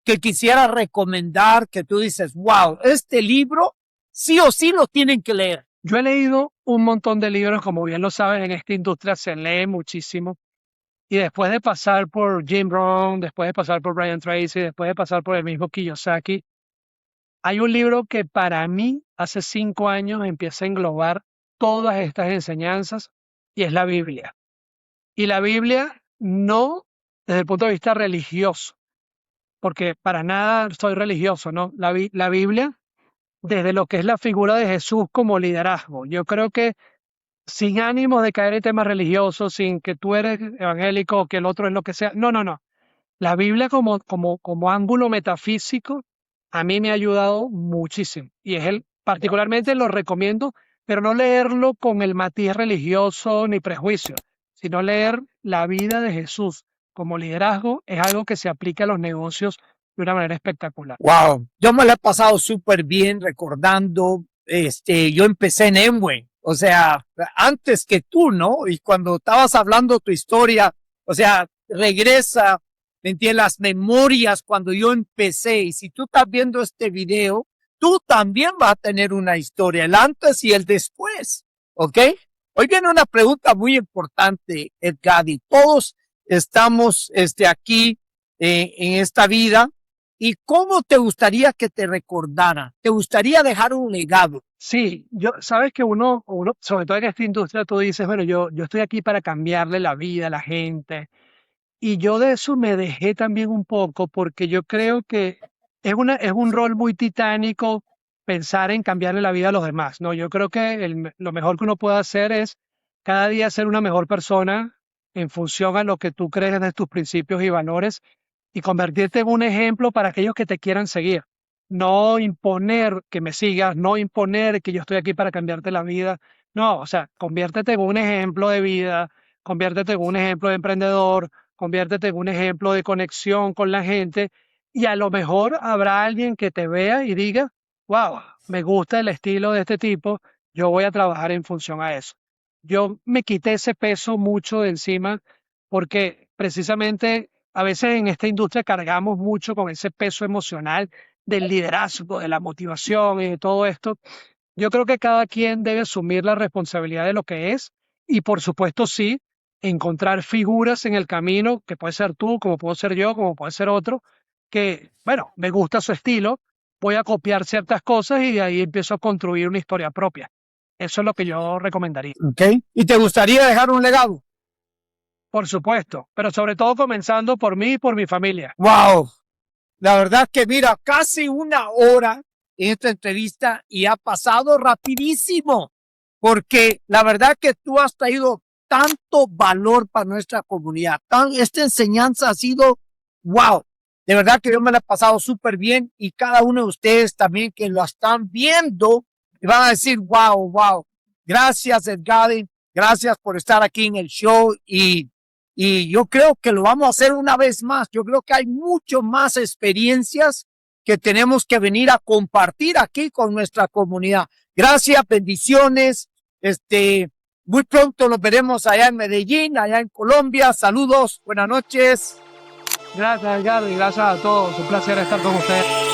que quisiera recomendar que tú dices, wow, este libro sí o sí lo tienen que leer? Yo he leído un montón de libros, como bien lo sabes, en esta industria se lee muchísimo. Y después de pasar por Jim Rohn, después de pasar por Brian Tracy, después de pasar por el mismo Kiyosaki, hay un libro que para mí hace 5 años empieza a englobar todas estas enseñanzas y es la Biblia. Y la Biblia no desde el punto de vista religioso, porque para nada soy religioso, ¿no? La Biblia desde lo que es la figura de Jesús como liderazgo. Yo creo que sin ánimo de caer en temas religiosos, sin que tú eres evangélico o que el otro es lo que sea. No, no, no. La Biblia como ángulo metafísico a mí me ha ayudado muchísimo y particularmente lo recomiendo, pero no leerlo con el matiz religioso ni prejuicio, sino leer la vida de Jesús como liderazgo es algo que se aplica a los negocios de una manera espectacular. Wow, yo me lo he pasado súper bien recordando, yo empecé en Emway, o sea, antes que tú, ¿no? Y cuando estabas hablando tu historia, o sea, regresa, ¿me entiendes? Las memorias cuando yo empecé. Y si tú estás viendo este video, tú también vas a tener una historia, el antes y el después, ¿ok? Hoy viene una pregunta muy importante, Edgadi. Todos estamos aquí en esta vida. ¿Y cómo te gustaría que te recordara? ¿Te gustaría dejar un legado? Sí, sabes que uno, sobre todo en esta industria, tú dices, bueno, yo estoy aquí para cambiarle la vida a la gente. Y yo de eso me dejé también un poco porque yo creo que es un rol muy titánico pensar en cambiarle la vida a los demás, ¿no? Yo creo que lo mejor que uno puede hacer es cada día ser una mejor persona en función a lo que tú crees de tus principios y valores y convertirte en un ejemplo para aquellos que te quieran seguir. No imponer que me sigas, no imponer que yo estoy aquí para cambiarte la vida. No, o sea, conviértete en un ejemplo de vida, conviértete en un ejemplo de emprendedor, conviértete en un ejemplo de conexión con la gente y a lo mejor habrá alguien que te vea y diga, wow, me gusta el estilo de este tipo, yo voy a trabajar en función a eso. Yo me quité ese peso mucho de encima porque precisamente a veces en esta industria cargamos mucho con ese peso emocional del liderazgo, de la motivación y de todo esto. Yo creo que cada quien debe asumir la responsabilidad de lo que es y por supuesto sí, encontrar figuras en el camino, que puede ser tú, como puedo ser yo, como puede ser otro, que, bueno, me gusta su estilo, voy a copiar ciertas cosas y de ahí empiezo a construir una historia propia. Eso es lo que yo recomendaría. ¿Ok? ¿Y te gustaría dejar un legado? Por supuesto, pero sobre todo comenzando por mí y por mi familia. ¡Wow! La verdad que mira, casi una hora en esta entrevista y ha pasado rapidísimo, porque la verdad que tú has traído tanto valor para nuestra comunidad. Esta enseñanza ha sido, wow, de verdad que yo me la he pasado súper bien y cada uno de ustedes también que lo están viendo van a decir, wow, wow. Gracias, Edgadi. Gracias por estar aquí en el show y y yo creo que lo vamos a hacer una vez más. Yo creo que hay mucho más experiencias que tenemos que venir a compartir aquí con nuestra comunidad. Gracias, bendiciones. Muy pronto nos veremos allá en Medellín, allá en Colombia. Saludos, buenas noches. Gracias, Edgar, y gracias a todos. Un placer estar con ustedes.